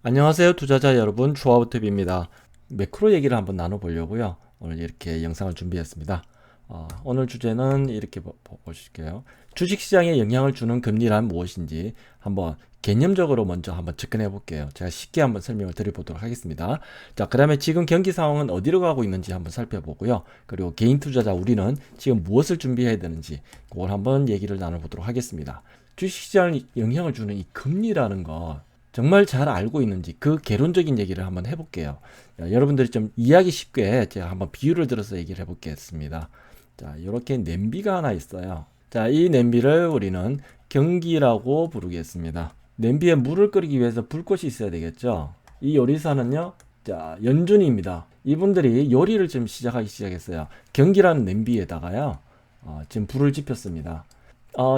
안녕하세요 투자자 여러분, 조아우TV입니다. 매크로 얘기를 한번 나눠보려고요. 오늘 이렇게 영상을 준비했습니다. 오늘 주제는 이렇게 보실게요. 주식시장에 영향을 주는 금리란 무엇인지 한번 개념적으로 먼저 한번 접근해 볼게요. 제가 쉽게 한번 설명을 드려보도록 하겠습니다. 자, 그 다음에 지금 경기 상황은 어디로 가고 있는지 한번 살펴보고요. 그리고 개인 투자자 우리는 지금 무엇을 준비해야 되는지 그걸 한번 얘기를 나눠보도록 하겠습니다. 주식시장에 영향을 주는 이 금리라는 거 정말 잘 알고 있는지 그 개론적인 얘기를 한번 해볼게요. 자, 여러분들이 좀 이해하기 쉽게 제가 한번 비유를 들어서 얘기를 해보겠습니다. 자, 이렇게 냄비가 하나 있어요. 자, 이 냄비를 우리는 경기라고 부르겠습니다. 냄비에 물을 끓이기 위해서 불꽃이 있어야 되겠죠. 이 요리사는요, 자, 연준이입니다. 이분들이 요리를 좀 시작하기 시작했어요. 경기라는 냄비에다가요, 지금 불을 지폈습니다.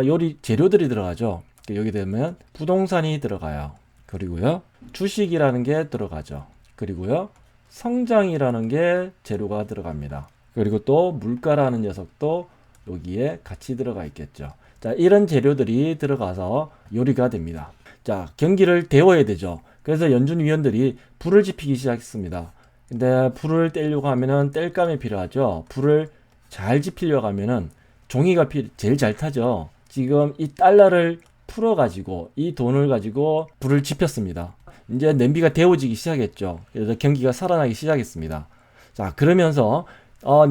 요리 재료들이 들어가죠. 여기 되면 부동산이 들어가요. 그리고요, 주식이라는 게 들어가죠. 그리고요, 성장이라는 게 재료가 들어갑니다. 그리고 또 물가라는 녀석도 여기에 같이 들어가 있겠죠. 자, 이런 재료들이 들어가서 요리가 됩니다. 자, 경기를 데워야 되죠. 그래서 연준 위원들이 불을 지피기 시작했습니다. 근데 불을 떼려고 하면은 뗄감이 필요하죠. 불을 잘 지피려고 하면은 종이가 제일 잘 타죠. 지금 이 달러를 풀어가지고 이 돈을 가지고 불을 지폈습니다. 이제 냄비가 데워지기 시작했죠. 그래서 경기가 살아나기 시작했습니다. 자, 그러면서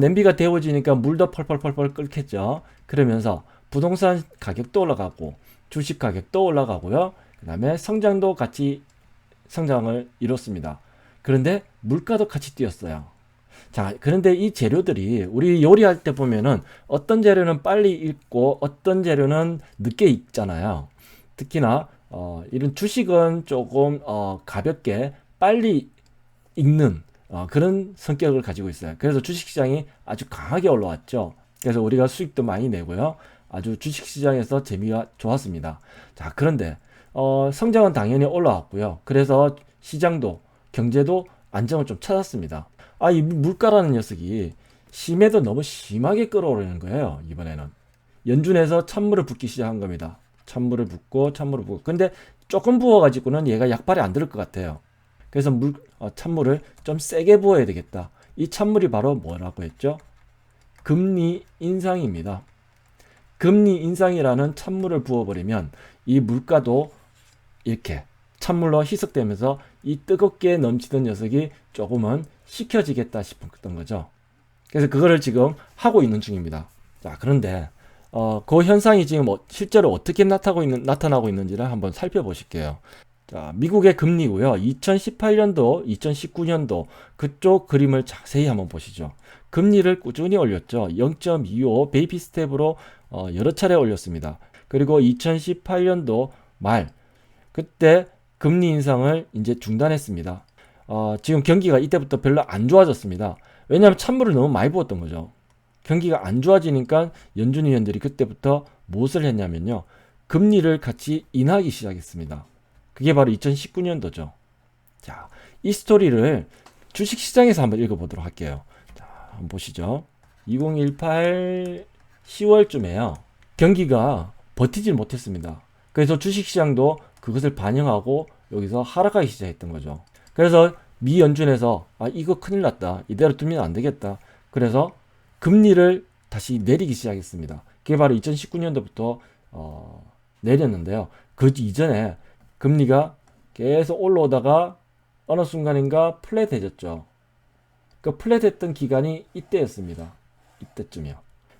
냄비가 데워지니까 물도 펄펄펄펄 끓겠죠. 그러면서 부동산 가격도 올라가고 주식 가격도 올라가고요. 그 다음에 성장도 같이 성장을 이뤘습니다. 그런데 물가도 같이 뛰었어요. 자, 그런데 이 재료들이 우리 요리할 때 보면은 어떤 재료는 빨리 익고 어떤 재료는 늦게 익잖아요. 특히나 이런 주식은 조금 가볍게 빨리 익는 그런 성격을 가지고 있어요. 그래서 주식시장이 아주 강하게 올라왔죠. 그래서 우리가 수익도 많이 내고요. 아주 주식시장에서 재미가 좋았습니다. 자, 그런데 성장은 당연히 올라왔고요. 그래서 시장도 경제도 안정을 좀 찾았습니다. 이 물가라는 녀석이 심해도 너무 심하게 끌어오르는 거예요. 이번에는 연준에서 찬물을 붓기 시작한 겁니다. 찬물을 붓고 찬물을 붓고. 근데 조금 부어가지고는 얘가 약발이 안 들을 것 같아요. 그래서 찬물을 좀 세게 부어야 되겠다. 이 찬물이 바로 뭐라고 했죠? 금리 인상입니다. 금리 인상이라는 찬물을 부어버리면 이 물가도 이렇게 찬물로 희석되면서 이 뜨겁게 넘치던 녀석이 조금은 식혀지겠다 싶었던 거죠. 그래서 그거를 지금 하고 있는 중입니다. 자, 그런데 그 현상이 지금 실제로 어떻게 나타나고 있는지를 한번 살펴보실게요. 자, 미국의 금리고요. 2018년도, 2019년도 그쪽 그림을 자세히 한번 보시죠. 금리를 꾸준히 올렸죠. 0.25 베이비 스텝으로 여러 차례 올렸습니다. 그리고 2018년도 말 그때 금리 인상을 이제 중단했습니다. 지금 경기가 이때부터 별로 안 좋아졌습니다. 왜냐하면 찬물을 너무 많이 부었던 거죠. 경기가 안 좋아지니까 연준 위원들이 그때부터 무엇을 했냐면요. 금리를 같이 인하하기 시작했습니다. 그게 바로 2019년도죠. 자, 이 스토리를 주식시장에서 한번 읽어보도록 할게요. 자, 한번 보시죠. 2018 10월쯤에요. 경기가 버티질 못했습니다. 그래서 주식시장도 그것을 반영하고 여기서 하락하기 시작했던 거죠. 그래서 미 연준에서 이거 큰일 났다. 이대로 두면 안 되겠다. 그래서 금리를 다시 내리기 시작했습니다. 그게 바로 2019년도부터 내렸는데요. 그 이전에 금리가 계속 올라오다가 어느 순간인가 플랫해졌죠. 그 플랫했던 기간이 이때였습니다. 이때쯤이요.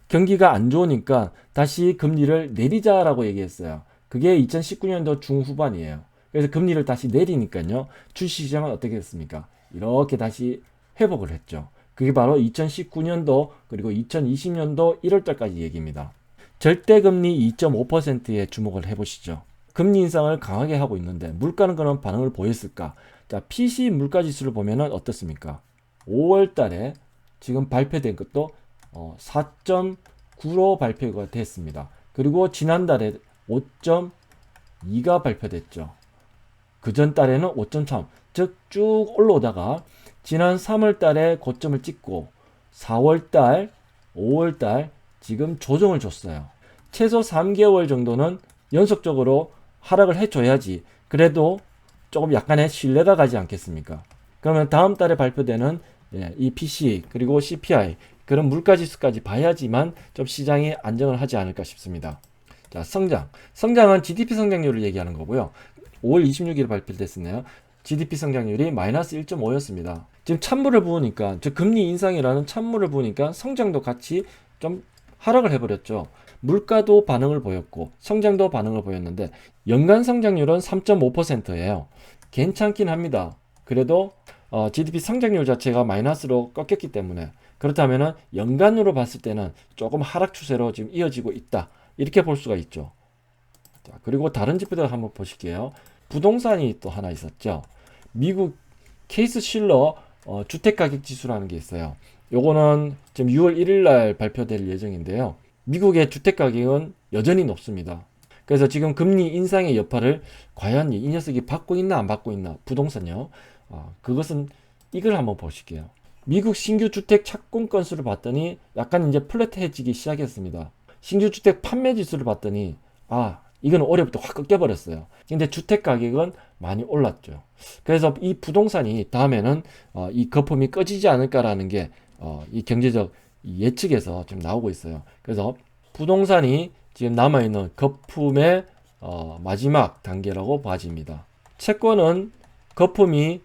경기가 안 좋으니까 다시 금리를 내리자라고 얘기했어요. 그게 2019년도 중후반이에요. 그래서 금리를 다시 내리니까요. 주식시장은 어떻게 됐습니까? 이렇게 다시 회복을 했죠. 그게 바로 2019년도 그리고 2020년도 1월달까지 얘기입니다. 절대금리 2.5%에 주목을 해보시죠. 금리 인상을 강하게 하고 있는데 물가는 그런 반응을 보였을까? 자, PC 물가지수를 보면은 어떻습니까? 5월달에 지금 발표된 것도 4.9로 발표가 됐습니다. 그리고 지난달에 5.2가 발표됐죠. 그 전 달에는 5.3, 즉 쭉 올라오다가 지난 3월 달에 고점을 찍고 4월 달, 5월 달 지금 조정을 줬어요. 최소 3개월 정도는 연속적으로 하락을 해줘야지 그래도 조금 약간의 신뢰가 가지 않겠습니까? 그러면 다음 달에 발표되는 이 PC 그리고 CPI 그런 물가지수까지 봐야지만 좀 시장이 안정을 하지 않을까 싶습니다. 자, 성장은 GDP 성장률을 얘기하는 거고요. 5월 26일 발표됐었네요. GDP 성장률이 마이너스 1.5였습니다. 지금 찬물을 부으니까, 즉 금리 인상이라는 찬물을 부으니까 성장도 같이 좀 하락을 해버렸죠. 물가도 반응을 보였고 성장도 반응을 보였는데 연간 성장률은 3.5%예요. 괜찮긴 합니다. 그래도 GDP 성장률 자체가 마이너스로 꺾였기 때문에 그렇다면 연간으로 봤을 때는 조금 하락 추세로 지금 이어지고 있다. 이렇게 볼 수가 있죠. 자, 그리고 다른 지표들 한번 보실게요. 부동산이 또 하나 있었죠. 미국 케이스 실러 주택가격 지수라는 게 있어요. 요거는 지금 6월 1일 날 발표될 예정인데요. 미국의 주택가격은 여전히 높습니다. 그래서 지금 금리 인상의 여파를 과연 이 녀석이 받고 있나 안 받고 있나, 부동산요. 그것은 이걸 한번 보실게요. 미국 신규 주택 착공 건수를 봤더니 약간 이제 플랫해지기 시작했습니다. 신규 주택 판매 지수를 봤더니 이건 올해부터 확 꺾여버렸어요. 근데 주택 가격은 많이 올랐죠. 그래서 이 부동산이 다음에는 이 거품이 꺼지지 않을까라는 게 이 경제적 예측에서 지금 나오고 있어요. 그래서 부동산이 지금 남아있는 거품의 마지막 단계라고 봐집니다. 채권은 거품이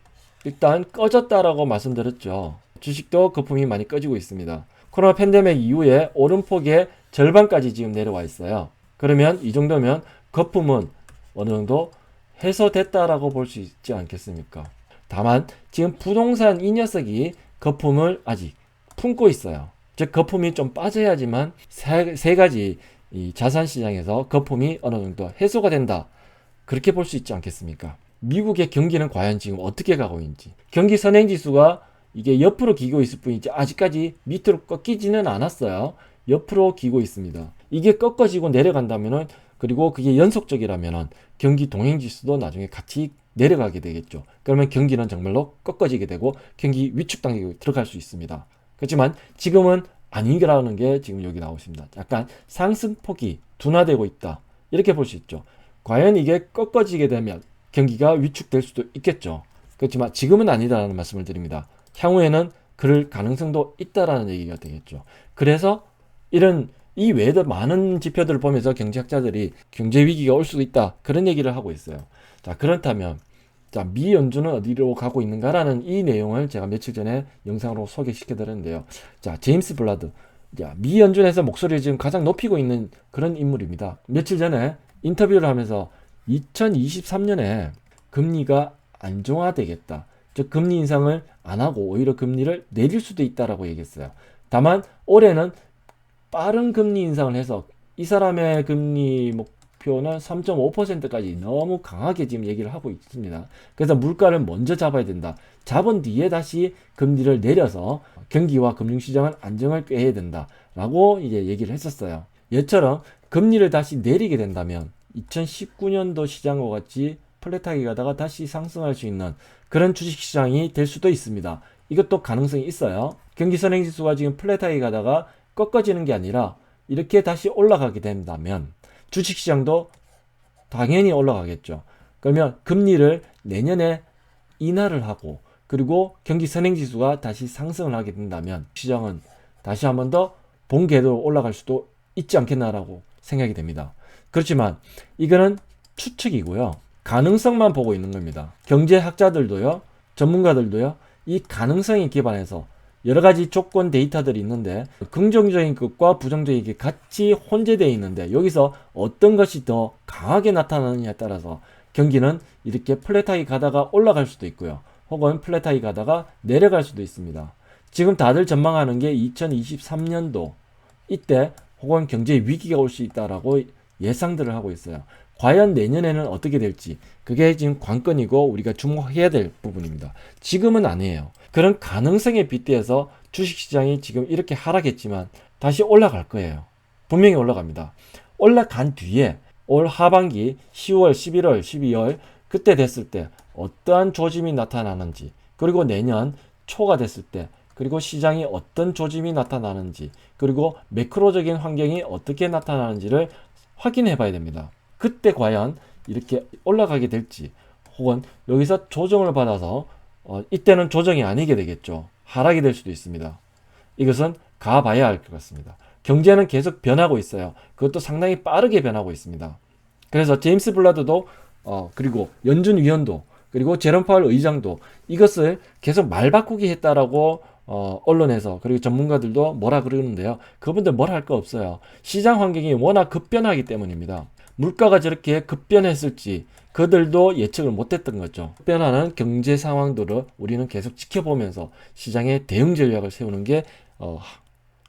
일단 꺼졌다라고 말씀드렸죠. 주식도 거품이 많이 꺼지고 있습니다. 코로나 팬데믹 이후에 오름폭의 절반까지 지금 내려와 있어요. 그러면 이 정도면 거품은 어느 정도 해소됐다라고 볼 수 있지 않겠습니까? 다만 지금 부동산 이 녀석이 거품을 아직 품고 있어요. 즉 거품이 좀 빠져야지만 세 가지 이 자산 시장에서 거품이 어느 정도 해소가 된다. 그렇게 볼 수 있지 않겠습니까? 미국의 경기는 과연 지금 어떻게 가고 있는지. 경기 선행지수가 이게 옆으로 기고 있을 뿐이지 아직까지 밑으로 꺾이지는 않았어요. 옆으로 기고 있습니다. 이게 꺾어지고 내려간다면은, 그리고 그게 연속적이라면은 경기 동행지수도 나중에 같이 내려가게 되겠죠. 그러면 경기는 정말로 꺾어지게 되고 경기 위축 단계로 들어갈 수 있습니다. 그렇지만 지금은 아니라는 게 지금 여기 나오십니다. 약간 상승폭이 둔화되고 있다. 이렇게 볼 수 있죠. 과연 이게 꺾어지게 되면 경기가 위축될 수도 있겠죠. 그렇지만 지금은 아니다라는 말씀을 드립니다. 향후에는 그럴 가능성도 있다라는 얘기가 되겠죠. 그래서 이런 이 외에도 많은 지표들을 보면서 경제학자들이 경제 위기가 올 수도 있다, 그런 얘기를 하고 있어요. 자, 그렇다면 미 연준은 어디로 가고 있는가라는 이 내용을 제가 며칠 전에 영상으로 소개시켜 드렸는데요. 자, 제임스 블라드, 미 연준에서 목소리를 지금 가장 높이고 있는 그런 인물입니다. 며칠 전에 인터뷰를 하면서 2023년에 금리가 안정화되겠다, 즉 금리 인상을 안 하고 오히려 금리를 내릴 수도 있다라고 얘기했어요. 다만 올해는 빠른 금리 인상을 해서 이 사람의 금리 목표는 3.5%까지 너무 강하게 지금 얘기를 하고 있습니다. 그래서 물가를 먼저 잡아야 된다. 잡은 뒤에 다시 금리를 내려서 경기와 금융시장은 안정을 꾀해야 된다 라고 이제 얘기를 했었어요. 얘처럼 금리를 다시 내리게 된다면 2019년도 시장과 같이 플랫하게 가다가 다시 상승할 수 있는 그런 주식시장이 될 수도 있습니다. 이것도 가능성이 있어요. 경기선행지수가 지금 플랫하게 가다가 꺾어지는 게 아니라 이렇게 다시 올라가게 된다면 주식시장도 당연히 올라가겠죠. 그러면 금리를 내년에 인하를 하고 그리고 경기선행지수가 다시 상승을 하게 된다면 시장은 다시 한 번 더 본궤도로 올라갈 수도 있지 않겠나라고 생각이 됩니다. 그렇지만 이거는 추측이고요. 가능성만 보고 있는 겁니다. 경제학자들도요, 전문가들도요, 이 가능성에 기반해서 여러 가지 조건 데이터들이 있는데 긍정적인 것과 부정적인 게 같이 혼재되어 있는데 여기서 어떤 것이 더 강하게 나타나느냐에 따라서 경기는 이렇게 플랫하게 가다가 올라갈 수도 있고요. 혹은 플랫하게 가다가 내려갈 수도 있습니다. 지금 다들 전망하는 게 2023년도 이때 혹은 경제 위기가 올 수 있다라고 예상들을 하고 있어요. 과연 내년에는 어떻게 될지 그게 지금 관건이고 우리가 주목해야 될 부분입니다. 지금은 아니에요. 그런 가능성에 빗대어서 주식시장이 지금 이렇게 하락했지만 다시 올라갈 거예요. 분명히 올라갑니다. 올라간 뒤에 올 하반기 10월, 11월, 12월 그때 됐을 때 어떠한 조짐이 나타나는지, 그리고 내년 초가 됐을 때 그리고 시장이 어떤 조짐이 나타나는지, 그리고 매크로적인 환경이 어떻게 나타나는지를 확인해 봐야 됩니다. 그때 과연 이렇게 올라가게 될지 혹은 여기서 조정을 받아서 이때는 조정이 아니게 되겠죠. 하락이 될 수도 있습니다. 이것은 가봐야 할 것 같습니다. 경제는 계속 변하고 있어요. 그것도 상당히 빠르게 변하고 있습니다. 그래서 제임스 블라드도 그리고 연준 위원도 그리고 제롬 파월 의장도 이것을 계속 말 바꾸기 했다라고 언론에서 그리고 전문가들도 뭐라 그러는데요. 그분들 뭐라 할 거 없어요. 시장 환경이 워낙 급변하기 때문입니다. 물가가 저렇게 급변했을지 그들도 예측을 못했던 거죠. 급변하는 경제 상황들을 우리는 계속 지켜보면서 시장의 대응 전략을 세우는 게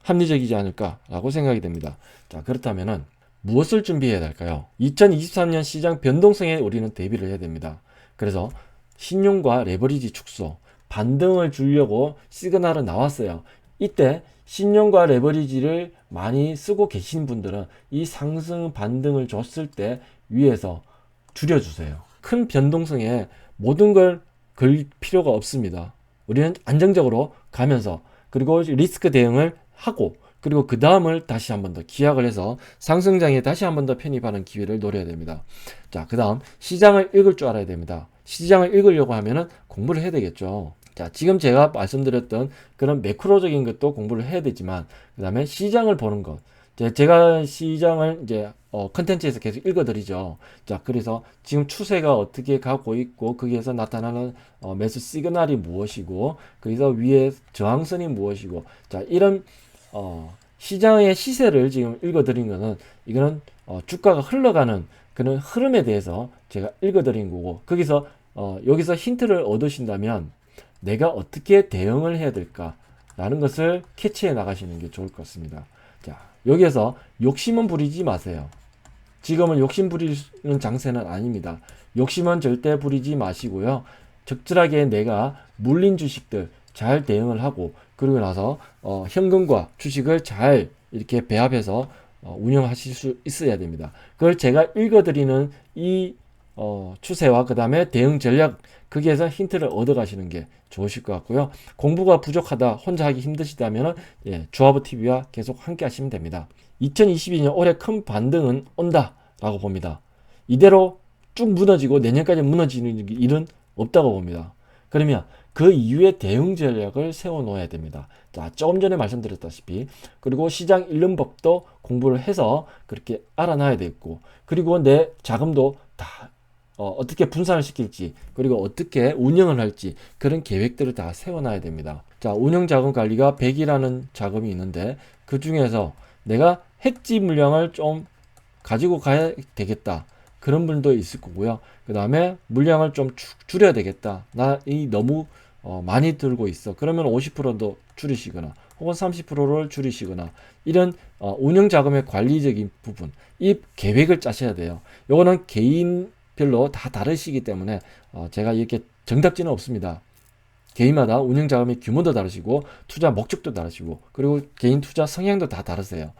합리적이지 않을까라고 생각이 됩니다. 자, 그렇다면은 무엇을 준비해야 될까요? 2023년 시장 변동성에 우리는 대비를 해야 됩니다. 그래서 신용과 레버리지 축소, 반등을 주려고 시그널은 나왔어요. 이때 신용과 레버리지를 많이 쓰고 계신 분들은 이 상승 반등을 줬을 때 위에서 줄여주세요. 큰 변동성에 모든 걸 걸 필요가 없습니다. 우리는 안정적으로 가면서 그리고 리스크 대응을 하고 그리고 그 다음을 다시 한 번 더 기약을 해서 상승장에 다시 한 번 더 편입하는 기회를 노려야 됩니다. 자, 그 다음 시장을 읽을 줄 알아야 됩니다. 시장을 읽으려고 하면은 공부를 해야 되겠죠. 자, 지금 제가 말씀드렸던 그런 매크로적인 것도 공부를 해야 되지만 그 다음에 시장을 보는 것. 제가 시장을 이제 컨텐츠에서 계속 읽어드리죠. 자, 그래서 지금 추세가 어떻게 가고 있고 거기에서 나타나는 매수 시그널이 무엇이고 거기서 위에 저항선이 무엇이고 자, 이런 시장의 시세를 지금 읽어드린 거는 이거는 주가가 흘러가는 그런 흐름에 대해서 제가 읽어드린 거고 거기서 여기서 힌트를 얻으신다면 내가 어떻게 대응을 해야 될까라는 것을 캐치해 나가시는 게 좋을 것 같습니다. 자, 여기에서 욕심은 부리지 마세요. 지금은 욕심 부리는 장세는 아닙니다. 욕심은 절대 부리지 마시고요. 적절하게 내가 물린 주식들 잘 대응을 하고 그리고 나서 현금과 주식을 잘 이렇게 배합해서 운영하실 수 있어야 됩니다. 그걸 제가 읽어드리는 이 추세와 그 다음에 대응 전략 거기에서 힌트를 얻어 가시는 게 좋으실 것 같고요. 공부가 부족하다 혼자 하기 힘드시다면 조합우 TV와 계속 함께 하시면 됩니다. 2022년 올해 큰 반등은 온다 라고 봅니다. 이대로 쭉 무너지고 내년까지 무너지는 일은 없다고 봅니다. 그러면 그 이후에 대응 전략을 세워 놓아야 됩니다. 자, 조금 전에 말씀드렸다시피 그리고 시장 읽는 법도 공부를 해서 그렇게 알아놔야 되겠고 그리고 내 자금도 다 어떻게 분산을 시킬지 그리고 어떻게 운영을 할지 그런 계획들을 다 세워놔야 됩니다. 자, 운영자금 관리가 100이라는 자금이 있는데 그 중에서 내가 해지 물량을 좀 가지고 가야 되겠다. 그런 분도 있을 거고요. 그 다음에 물량을 좀 줄여야 되겠다. 나 이 너무 많이 들고 있어. 그러면 50%도 줄이시거나 혹은 30%를 줄이시거나 이런 운영 자금의 관리적인 부분 이 계획을 짜셔야 돼요. 요거는 개인별로 다 다르시기 때문에 제가 이렇게 정답지는 없습니다. 개인마다 운영 자금의 규모도 다르시고 투자 목적도 다르시고 그리고 개인 투자 성향도 다 다르세요.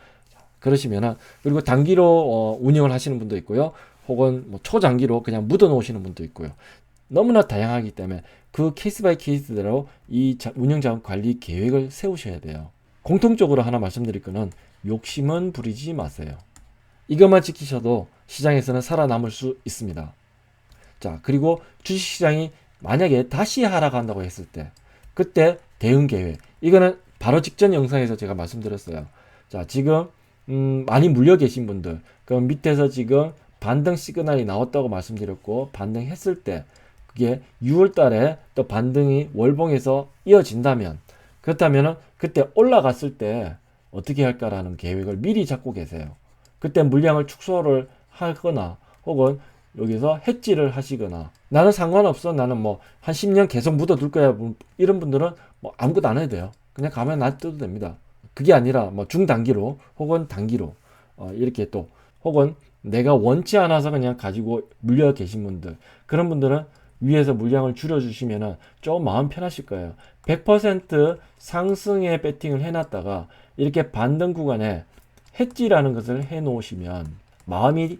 그러시면은 그리고 단기로 운영을 하시는 분도 있고요. 혹은 뭐 초장기로 그냥 묻어 놓으시는 분도 있고요. 너무나 다양하기 때문에 그 케이스 바이 케이스대로 이 운영자금 관리 계획을 세우셔야 돼요. 공통적으로 하나 말씀드릴 거는 욕심은 부리지 마세요. 이것만 지키셔도 시장에서는 살아남을 수 있습니다. 자, 그리고 주식시장이 만약에 다시 하락한다고 했을 때 그때 대응 계획 이거는 바로 직전 영상에서 제가 말씀드렸어요. 자, 지금 많이 물려 계신 분들 그럼 밑에서 지금 반등 시그널이 나왔다고 말씀드렸고 반등했을 때 그게 6월 달에 또 반등이 월봉에서 이어진다면 그렇다면 그때 올라갔을 때 어떻게 할까라는 계획을 미리 잡고 계세요. 그때 물량을 축소를 하거나 혹은 여기서 해지를 하시거나 나는 상관없어 나는 뭐 한 10년 계속 묻어둘 거야 이런 분들은 뭐 아무것도 안 해도 돼요. 그냥 가만히 놔둬도 됩니다. 그게 아니라 뭐 중단기로 혹은 단기로 이렇게 또 혹은 내가 원치 않아서 그냥 가지고 물려 계신 분들 그런 분들은 위에서 물량을 줄여주시면은 좀 마음 편하실 거예요. 100% 상승에 배팅을 해놨다가 이렇게 반등 구간에 해지라는 것을 해 놓으시면 마음이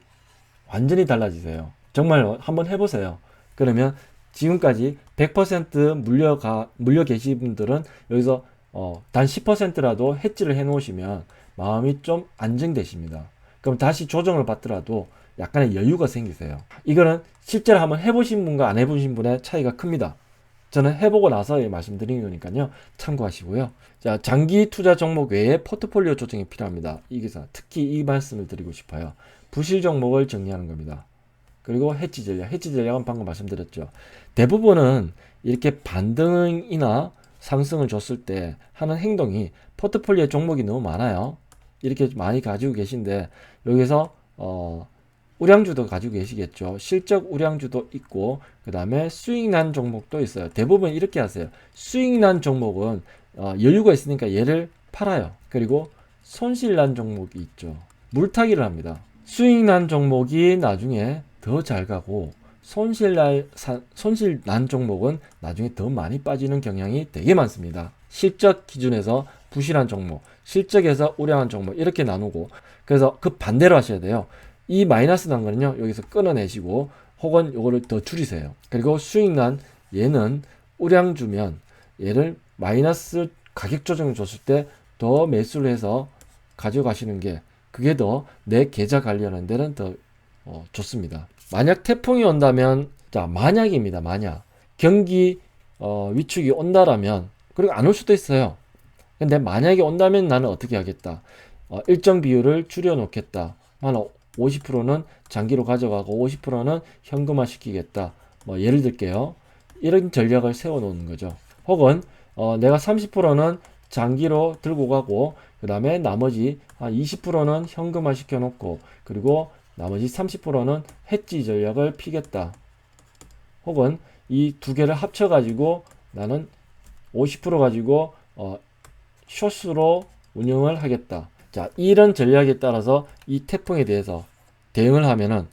완전히 달라지세요. 정말 한번 해보세요. 그러면 지금까지 100% 물려 계신 분들은 여기서 단 10%라도 해지를 해 놓으시면 마음이 좀 안정되십니다. 그럼 다시 조정을 받더라도 약간의 여유가 생기세요. 이거는 실제로 한번 해보신 분과 안 해보신 분의 차이가 큽니다. 저는 해보고 나서 말씀드린 거니까요. 참고하시고요. 자, 장기 투자 종목 외에 포트폴리오 조정이 필요합니다. 여기서 특히 이 말씀을 드리고 싶어요. 부실 종목을 정리하는 겁니다. 그리고 해지 전략. 해지 전략은 방금 말씀드렸죠. 대부분은 이렇게 반등이나 상승을 줬을 때 하는 행동이 포트폴리오 종목이 너무 많아요. 이렇게 많이 가지고 계신데 여기서 우량주도 가지고 계시겠죠. 실적 우량주도 있고 그 다음에 수익 난 종목도 있어요. 대부분 이렇게 하세요. 수익 난 종목은 여유가 있으니까 얘를 팔아요. 그리고 손실 난 종목이 있죠. 물타기를 합니다. 수익 난 종목이 나중에 더 잘 가고 손실 난 종목은 나중에 더 많이 빠지는 경향이 되게 많습니다. 실적 기준에서 부실한 종목, 실적에서 우량한 종목 이렇게 나누고 그래서 그 반대로 하셔야 돼요. 이 마이너스 난 거는요 여기서 끊어내시고 혹은 요거를 더 줄이세요. 그리고 수익 난 얘는 우량주면 얘를 마이너스 가격 조정을 줬을 때 더 매수를 해서 가져가시는 게 그게 더 내 계좌 관리하는 데는 더 좋습니다. 만약 태풍이 온다면 자 만약입니다. 만약 경기 위축이 온다라면 그리고 안 올 수도 있어요. 근데 만약에 온다면 나는 어떻게 하겠다. 일정 비율을 줄여 놓겠다. 한 50%는 장기로 가져가고 50%는 현금화 시키겠다. 뭐 예를 들게요. 이런 전략을 세워 놓는 거죠. 혹은 내가 30%는 장기로 들고 가고 그 다음에 나머지 한 20%는 현금화 시켜 놓고 그리고 나머지 30%는 해지 전략을 피겠다. 혹은 이 두 개를 합쳐 가지고 나는 50% 가지고 숏으로 운영을 하겠다. 자, 이런 전략에 따라서 이 태풍에 대해서 대응을 하면은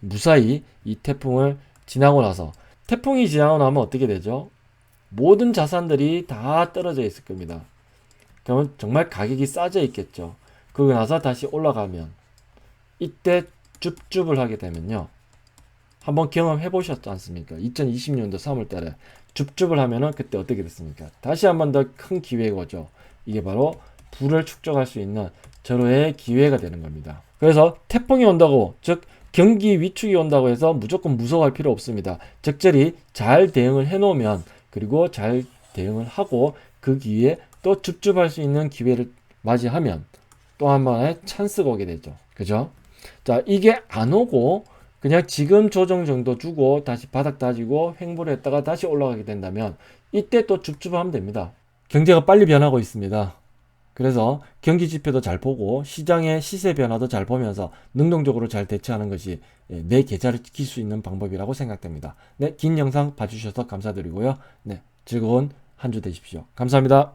무사히 이 태풍을 지나고 나서 태풍이 지나고 나면 어떻게 되죠? 모든 자산들이 다 떨어져 있을 겁니다. 그러면 정말 가격이 싸져 있겠죠. 그러고 나서 다시 올라가면 이때 줍줍을 하게 되면요. 한번 경험해 보셨지 않습니까? 2020년도 3월 달에 줍줍을 하면은 그때 어떻게 됐습니까? 다시 한번 더 큰 기회가 오죠. 이게 바로 부를 축적할 수 있는 절호의 기회가 되는 겁니다. 그래서 태풍이 온다고 즉 경기 위축이 온다고 해서 무조건 무서워할 필요 없습니다. 적절히 잘 대응을 해 놓으면 그리고 잘 대응을 하고 그 기회에 또 줍줍할 수 있는 기회를 맞이하면 또 한 번의 찬스가 오게 되죠. 그죠? 자, 이게 안 오고 그냥 지금 조정 정도 주고 다시 바닥 다지고 횡보를 했다가 다시 올라가게 된다면 이때 또 줍줍하면 됩니다. 경제가 빨리 변하고 있습니다. 그래서 경기 지표도 잘 보고 시장의 시세 변화도 잘 보면서 능동적으로 잘 대처하는 것이 내 계좌를 지킬 수 있는 방법이라고 생각됩니다. 네, 긴 영상 봐주셔서 감사드리고요. 네, 즐거운 한 주 되십시오. 감사합니다.